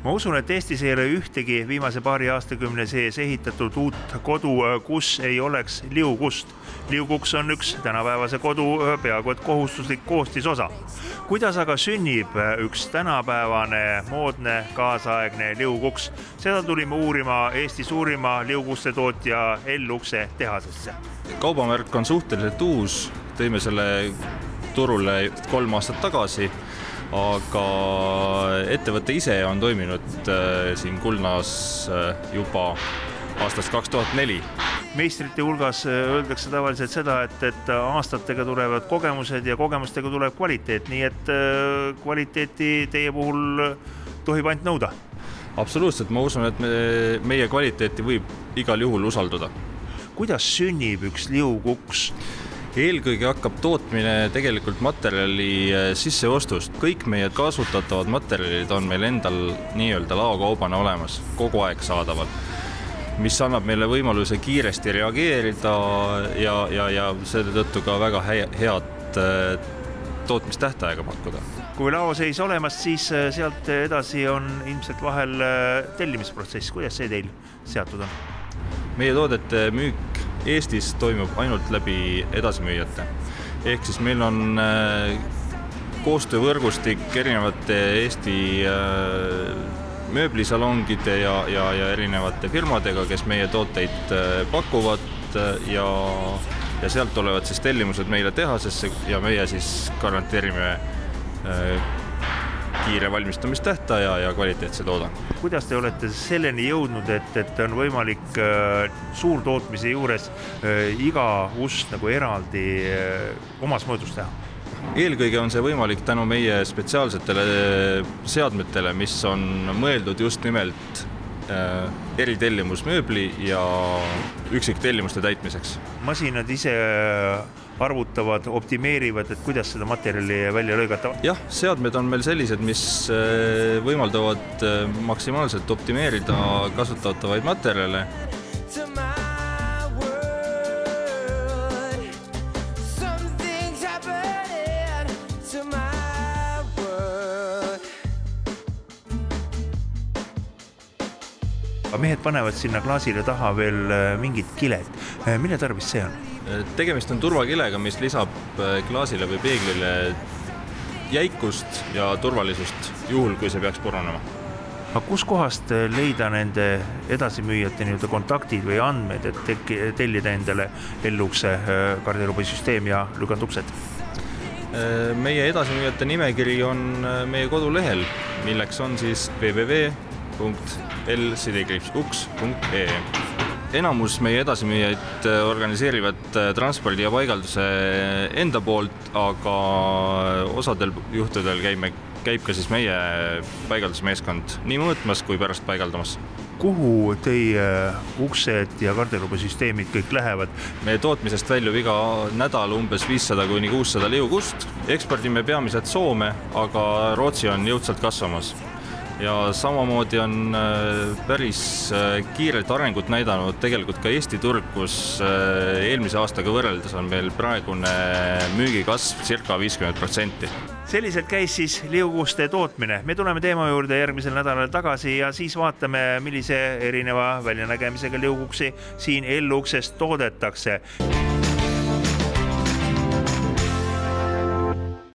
Ma usun, et Eestis ei ole ühtegi viimase paari aastakümne sees ehitatud uut kodu, kus ei oleks liugust. Liuguks on üks tänapäevase kodu peaaegu et kohustuslik koostisosa. Kuidas aga sünnib üks tänapäevane, moodne, kaasaegne liuguks? Seda tulime uurima Eesti suurima liuguste tootja L-ukse tehasesse. Kaubamärk on suhteliselt uus, tõime selle turule 3 aastat tagasi, aga ettevõte ise on toiminud siin Kulnas juba aastast 2004. Meistrite hulgas öeldakse tavaliselt seda, et aastatega tulevad kogemused ja kogemustega tuleb kvaliteet, nii et kvaliteeti teie puhul tohib ainult nõuda. Absoluutselt, ma usun, et meie kvaliteeti võib igal juhul usaldada. Kuidas sünnib üks liuguks? Eelkõige hakkab tootmine tegelikult materjali sisseostust. Kõik meie kasutatavad materjalid on meil endal nii-öelda laokaubana olemas, kogu aeg saadaval, mis annab meile võimaluse kiiresti reageerida ja selle tõttu ka väga head tootmistähtaega pakkuda. Kui laoseis olemas, siis sealt edasi on ilmselt vahel tellimisprotsess. Kuidas see teil seatud on? Meie toodete müük Eestis toimub ainult läbi edasimüüjate. Ehk siis meil on koostöövõrgustik erinevate Eesti mööblisalongide ja erinevate firmadega, kes meie tooteid pakuvad ja sealt tulevad siis tellimused meile tehasesse ja meie siis garanteerime kiire valmistamistähtaja ja kvaliteetse toodang. Kuidas te olete selleni jõudnud, et on võimalik suurtootmise juures iga ust nagu eraldi omas mõõdus teha? Eelkõige on see võimalik tänu meie spetsiaalsetele seadmetele, mis on mõeldud just nimelt eritellimusmööbli ja üksiktellimuste täitmiseks. Masinad ise arvutavad, optimeerivad, et kuidas seda materjali välja lõigata? Jah, seadmed on meil sellised, mis võimaldavad maksimaalselt optimeerida kasutatavaid materjale. Mehed panevad sinna klaasile taha veel mingid kiled. Mille tarvis see on? Tegemist on turvakilega, mis lisab klaasile või peeglile jäikust ja turvalisust juhul, kui see peaks purunema. Aga kus kohast leida nende edasimüüjate kontaktid või andmed, et tellida endale L-ukse garderoobisüsteem ja lüganduksed? Meie edasimüüjate nimekiri on meie kodulehel, milleks on siis www.l-uks.ee. Enamus meie edasimüüjaid organiseerivad transpordi ja paigalduse enda poolt, aga osadel juhtudel käib ka siis meie paigaldusmeeskond nii mõõtmas kui pärast paigaldamas. Kuhu teie uksed ja garderoobisüsteemid kõik lähevad? Meie tootmisest väljub iga nädal umbes 500–600 liugust. Ekspordime peamiselt Soome, aga Rootsi on jõudsalt kasvamas. Ja samamoodi on päris kiiret arengut näidanud tegelikult ka Eesti turg, kus eelmise aastaga võrreldes on meil praegune müügikasv circa 50%. Selliselt käis siis liuguste tootmine. Me tuleme teema juurde järgmisel nädalal tagasi ja siis vaatame, millise erineva väljanägemisega liuguksi siin L-ukses toodetakse.